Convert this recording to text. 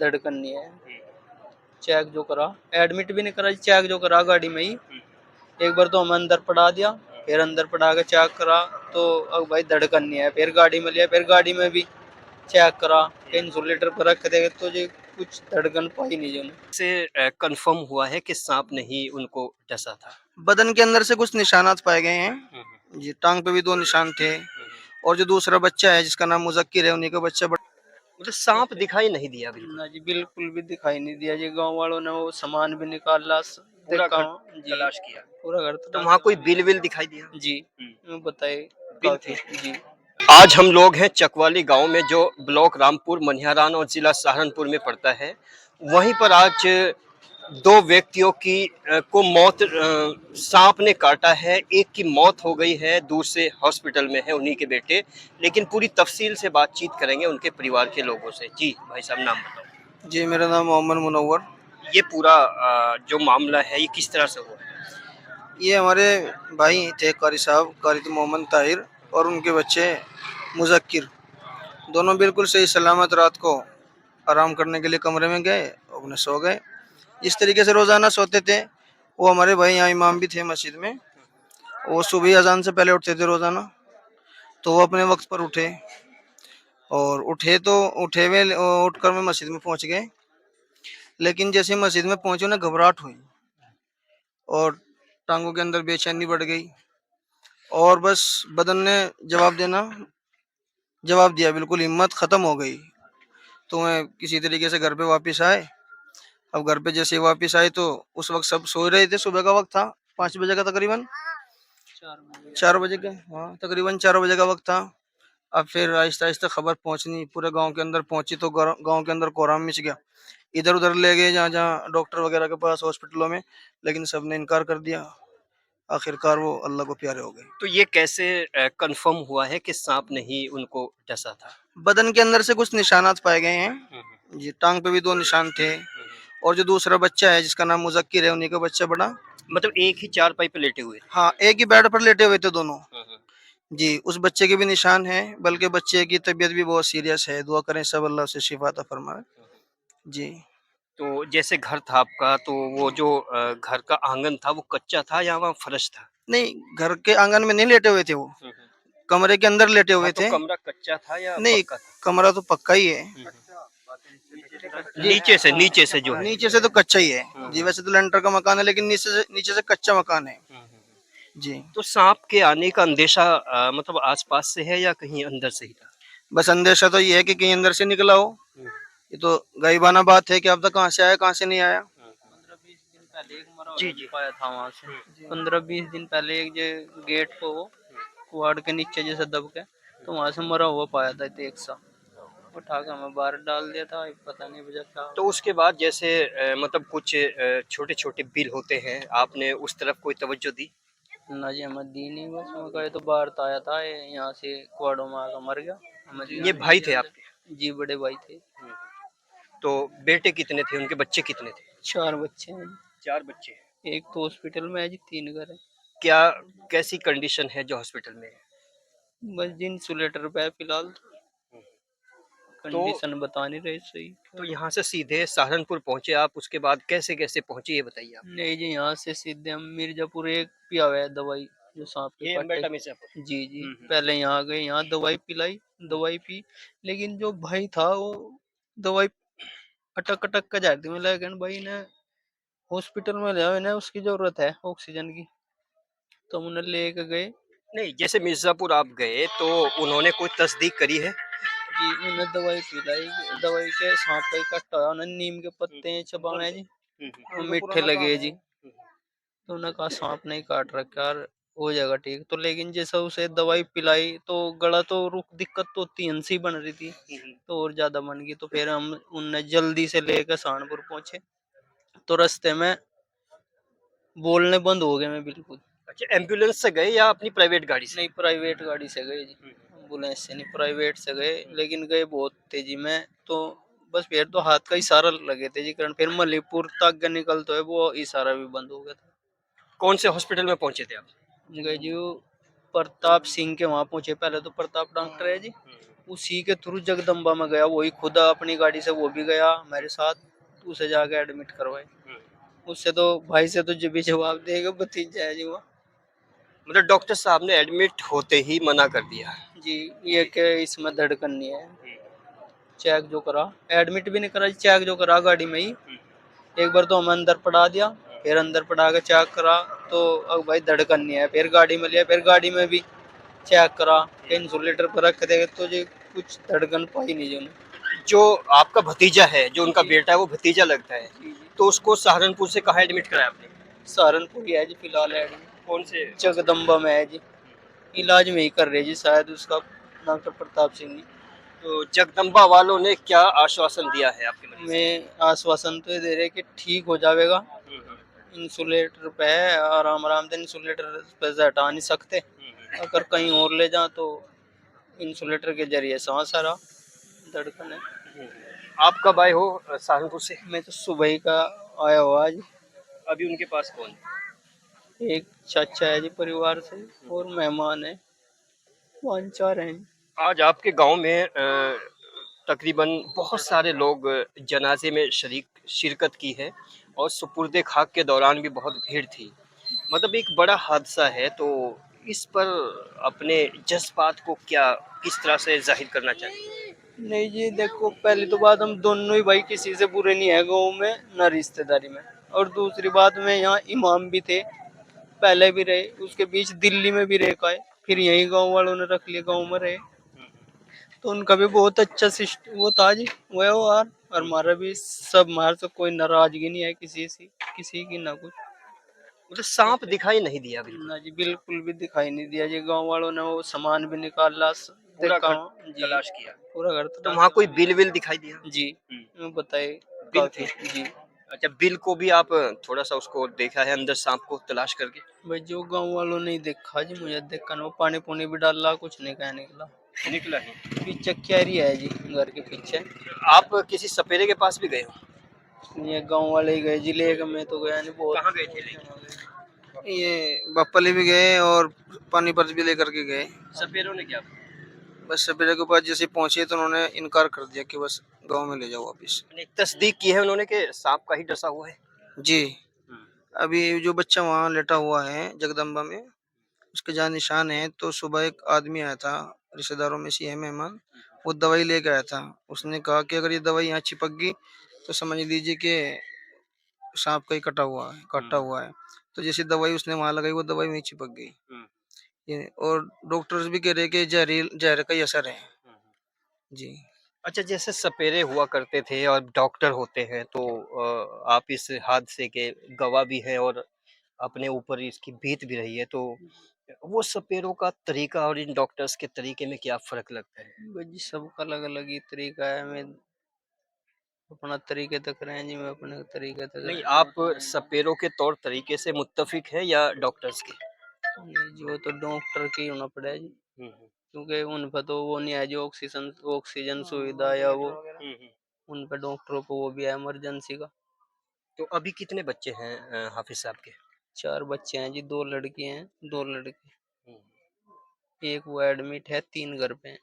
धड़कन नहीं है। चेक जो करा, एडमिट भी नहीं करा, चेक जो करा गाड़ी में ही, एक बार तो हमें अंदर पड़ा दिया, फिर अंदर पड़ा के चेक करा तो अब भाई धड़कन नहीं है। फिर गाड़ी में लिया, फिर गाड़ी में भी चेक करा, इंसुलेटर पर रख देगा तो जी कुछ धड़कन पाई नहीं जो से कंफर्म हुआ है कि सांप ने ही उनको डसा था। बदन के अंदर से कुछ निशानात पाए गए हैं जी, टांग पे भी 2 निशान थे और जो दूसरा बच्चा है जिसका नाम मुज़क्किर है, उन्हीं का बच्चा मुझे सांप दिखाई नहीं दिया बिल्कुल। ना जी, बिल्कुल भी दिखाई नहीं दिया जी। गांव वालों ने वो सामान भी निकाला, पूरा देखा घर जी, तलाश किया। पूरा घर तो वहाँ कोई बिल विल दिखाई दिया? जी बताए बिल काफी जी। आज हम लोग हैं चकवाली गांव में, जो ब्लॉक रामपुर मनिहारान और जिला सहारनपुर में पड़ता है। वहीं पर आज 2 व्यक्तियों की को मौत सांप ने काटा है। एक की मौत हो गई है, दूसरे हॉस्पिटल में है, उन्हीं के बेटे। लेकिन पूरी तफसील से बातचीत करेंगे उनके परिवार के लोगों से। जी भाई साहब, नाम बताओ। जी, मेरा नाम मोहम्मद मुनव्वर। ये पूरा जो मामला है ये किस तरह से हुआ है? ये हमारे भाई थे कारी साहब, कारी तो मोहम्मद ताहिर और उनके बच्चे मुज़क्किर, दोनों बिल्कुल सही सलामत रात को आराम करने के लिए कमरे में गए, अपने सो गए। जिस तरीके से रोज़ाना सोते थे, वो हमारे भाई यहाँ इमाम भी थे मस्जिद में, वो सुबह अज़ान से पहले उठते थे रोज़ाना, तो वो अपने वक्त पर उठे और उठे हुए उठकर मैं मस्जिद में पहुँच गए। लेकिन जैसे मस्जिद में पहुँचे उन्हें घबराहट हुई और टांगों के अंदर बेचैनी बढ़ गई और बस बदन ने जवाब दिया, बिल्कुल हिम्मत ख़त्म हो गई। तो मैं किसी तरीके से घर पे वापस आए। अब घर पे जैसे ही वापस आए तो उस वक्त सब सो रहे थे, सुबह का वक्त था, 5 बजे का तकरीबन, 4 बजे का, हाँ तकरीबन 4 बजे का वक्त था। अब फिर आहिस्ता आहिस्ता खबर पहुंचनी पूरे गांव के अंदर पहुंची तो गांव के अंदर कोहराम मच गया। इधर उधर ले गए जहाँ जहाँ डॉक्टर वगैरह के पास, हॉस्पिटलों में, लेकिन सबने इनकार कर दिया। आखिरकार वो अल्लाह को प्यारे हो गए। तो ये कैसे कंफर्म हुआ है कि सांप ने ही उनको डसा था? बदन के अंदर से कुछ निशानात पाए गए हैं जी, टांग पे भी 2 निशान थे और जो दूसरा बच्चा है जिसका नाम मुज़क्किर है, उन्हीं का बच्चा बड़ा। मतलब एक ही चारपाई पे लेटे हुए थे? हाँ, एक ही बेड पर लेटे हुए थे दोनों जी। उस बच्चे के भी निशान हैं, बल्कि बच्चे की तबीयत भी बहुत सीरियस है। दुआ करें सब अल्लाह से शिफा अता फरमाए जी। तो जैसे घर था आपका, तो वो जो घर का आंगन था वो कच्चा था या वहाँ फर्श था? नहीं, घर के आंगन में नहीं लेटे हुए थे वो, कमरे के अंदर लेटे हाँ, हुए तो थे। कमरा कच्चा था या नहीं, पक्का था? कमरा तो पक्का ही है जी। नीचे से जो है। नीचे से तो कच्चा ही है जी, वैसे तो लेंटर का मकान है, लेकिन नीचे से कच्चा मकान है जी। तो सांप के आने का अंदेशा मतलब आसपास से है या कहीं अंदर से ही था? बस अंदेशा तो ये है कि कहीं अंदर से निकला हो। ये तो गायबाना बात है कि अब तक कहाँ से आया, कहाँ से नहीं आया। 15-20 दिन पहले एक मरा जी हुआ जी। पाया था वहां से। 15-20 दिन पहले एक जो गेट को वो कुआड़ के नीचे जैसे दब के, तो वहां से मरा हुआ पाया था। एक सा उठा के हमें बाहर डाल दिया था, पता नहीं वजह क्या। तो उसके बाद जैसे मतलब कुछ छोटे छोटे बिल होते हैं, आपने उस तरफ कोई तवज्जो दी? ना जी, हमें दी नहीं। बस मैं कहे तो बाहर तो आया था, यहाँ से कुआड़ों में आकर मर गया। हमें ये भाई थे आपके? जी, बड़े भाई थे। तो बेटे कितने थे, उनके बच्चे कितने थे? 4 बच्चे हैं। 4 बच्चे हैं। एक तो हॉस्पिटल में है जी, 3 घर है। क्या कैसी कंडीशन है जो हॉस्पिटल में है? बस जिन इंसुलेटर पे है फिलहाल, तो कंडीशन बता नहीं रहे सही। तो यहाँ से सीधे सहारनपुर पहुंचे आप, उसके बाद कैसे कैसे पहुंचे ये बताइए आप। नहीं जी, यहाँ से सीधे हम मिर्जापुर एक पिया हुआ है दवाई, जो सांप के ये काटे। अम्बेटा मिर्जापुर। जी जी, पहले यहाँ गए, यहाँ दवाई पिलाई, दवाई पी। लेकिन जो भाई था वो दवाई अटक अटक कर जाती में, लेकिन भाई ने हॉस्पिटल में ले ना, उसकी जरूरत है ऑक्सीजन की, तो हम उन्हें लेके गए। नहीं, जैसे मिर्जापुर आप गए तो उन्होंने कोई तस्दीक करी है? जी, उन्हें दवाई पिलाई, दवाई के सांप का ही कट्टा हुआ, उन्हें नीम के पत्ते चबाए जी, वो मीठे लगे जी, तो उन्हें कहा सांप नहीं काट रखा यार, हो जाएगा ठीक। तो लेकिन जैसा उसे दवाई पिलाई तो गला तो रुक, दिक्कत तो होती, हंसी बन रही थी, तो और ज्यादा बन गई। तो फिर हम उन्हें जल्दी से लेकर सहारनपुर पहुंचे, तो रास्ते में बोलने बंद हो गए मैं बिल्कुल। अच्छा, एम्बुलेंस से गए या अपनी प्राइवेट गाड़ी से? नहीं, प्राइवेट गाड़ी से गए जी, एम्बुलेंस से नहीं, प्राइवेट से गए। लेकिन गए बहुत तेजी में, तो बस फिर तो हाथ का इशारा लगे थे जी कारण, फिर मलीपुर तक निकलते है वो इशारा भी बंद हो गया था। कौन से हॉस्पिटल में पहुंचे थे आप? गए जी, प्रताप सिंह के वहां पहुंचे। पहले तो प्रताप डॉक्टर है जी, उसी के थ्रू जगदम्बा में गया, वही खुद अपनी गाड़ी से वो भी गया मेरे साथ, उसे जाके एडमिट करवाए। उससे तो भाई से तो जब भी जवाब देगा भतीजा है जी वो। मतलब डॉक्टर साहब ने एडमिट होते ही मना कर दिया। जी, ये के इसमें धड़कन नहीं है। चेक जो करा, एडमिट भी नहीं करा, चेक जो करा गाड़ी में ही। एक बार तो हमें अंदर पड़ा दिया, फिर अंदर पड़ा के चेक करा तो अब भाई धड़कन नहीं है। फिर गाड़ी में लिया, फिर गाड़ी में भी चेक करा, इंसुलेटर पर रख देगा तो जी कुछ धड़कन पाई नहीं जो। जो आपका भतीजा है, जो उनका जी। बेटा है, वो भतीजा लगता है, जी, जी। तो उसको सहारनपुर से कहाँ एडमिट कराया आपने? सहारनपुर ही है जी फिलहाल एडमिट, कौन से? जगदम्बा में है जी। इलाज में ही कर रहे जी शायद उसका, डॉक्टर प्रताप सिंह जी। तो जगदम्बा वालों ने क्या आश्वासन दिया है आपके मरीज को? में आश्वासन तो ये दे रहे कि ठीक हो जाएगा, इंसुलेटर पे है, आराम आराम से इंसुलेटर पे से हटा नहीं सकते, अगर कहीं और ले जाओ तो इंसुलेटर के जरिए सांस आ रहा, धड़कन है। आप कब आए हो सहारनपुर से? मैं तो सुबह ही का आया हुआ आज। अभी उनके पास कौन? एक चाचा है जी परिवार से, और मेहमान है, 5-4 हैं। आज आपके गांव में तकरीबन बहुत सारे लोग जनाजे में शिरकत की है और सुपुर्दे खाक के दौरान भी बहुत भीड़ थी। मतलब एक बड़ा हादसा है, तो इस पर अपने जज्बात को क्या किस तरह से जाहिर करना चाहिए? नहीं जी देखो, पहली तो बात हम दोनों ही भाई किसी से बुरे नहीं है गाँव में, न रिश्तेदारी में। और दूसरी बात में यहाँ इमाम भी थे, पहले भी रहे, उसके बीच दिल्ली में भी रह का है, फिर यही गांव वालों ने रख लिया, गांव में रहे। तो उनका भी बहुत अच्छा सिस्टम वो था जी, व्यवहार। और हमारा भी सब, हमारे से कोई नाराजगी नहीं है किसी से, किसी की ना कुछ। मतलब सांप दिखाई नहीं दिया बिल्कुल? ना जी बिल्कुल भी दिखाई नहीं दिया जी, गांव वालों ने वो सामान भी निकाला, पूरा देखा। घर जी, तलाश किया? पूरा घर तो तलाश वहाँ कोई किया। बिल विल दिखाई दिया? जी, मैं बताए बिल थे? काफी। जी अच्छा, बिल को भी आप थोड़ा सा उसको देखा है अंदर सांप को तलाश करके? भाई, जो गांव वालों ने देखा जी, मुझे देखा ना, वो पानी पुनी भी डाला, कुछ नहीं कह निकला। निकला नहीं? पीछे क्यारी है जी, घर के पीछे। आप किसी सपेरे के पास भी गए हो? ये गांव वाले ही गए जी लेके, मैं तो गया नहीं बहुत। कहाँ गए थे लेके? ये बप्पली भी गए और पानीपत भी लेकर के गए। सपेरों ने क्या? बस सपेरे के पास जैसे पहुंचे तो उन्होंने इनकार कर दिया कि बस गांव में ले जाओ वापिस। यानी तस्दीक की है उन्होंने कि सांप का ही डसा हुआ है? जी, अभी जो बच्चा वहाँ लेटा हुआ है जगदम्बा में, उसके जहाँ निशान है, तो सुबह एक आदमी आया था, रिश्तेदारों में से है मेहमान, वो दवाई लेके आया था। उसने कहा कि अगर ये दवाई यहाँ चिपक गई तो समझ लीजिए कि सांप का ही कटा हुआ है। तो जैसे दवाई उसने वहां लगाई, वो दवाई वहीं चिपक गई। ये और डॉक्टर्स भी कह रहे हैं कि जहर का ही असर है। जी। अच्छा, जैसे सपेरे हुआ करते थे और डॉक्टर होते हैं, तो आप इस हादसे के गवाह भी हैं और अपने ऊपर इसकी बीत भी रही है, तो वो सपेरों का तरीका और इन डॉक्टर्स के तरीके में क्या फर्क लगता है? भाई जी सबका अलग अलग ही तरीका है, मैं अपना तरीके तक रहे जी, मैं अपने तरीके तक नहीं, रहे। आप सपेरों के तौर तरीके से मुत्तफिक हैं या डॉक्टर्स के? नहीं जी, वो तो डॉक्टर के ही होना पड़ेगा जी, हम्म, क्योंकि उन पर तो वो नहीं है जो ऑक्सीजन ऑक्सीजन सुविधा या वो, हम्म। उन पर डॉक्टरों को वो भी है इमरजेंसी का। तो अभी कितने बच्चे हैं हाफिज साहब के? 4 बच्चे हैं जी, 2 लड़की हैं, 2 लड़के। हम्म। एक वो एडमिट है, 3 घर पे हैं।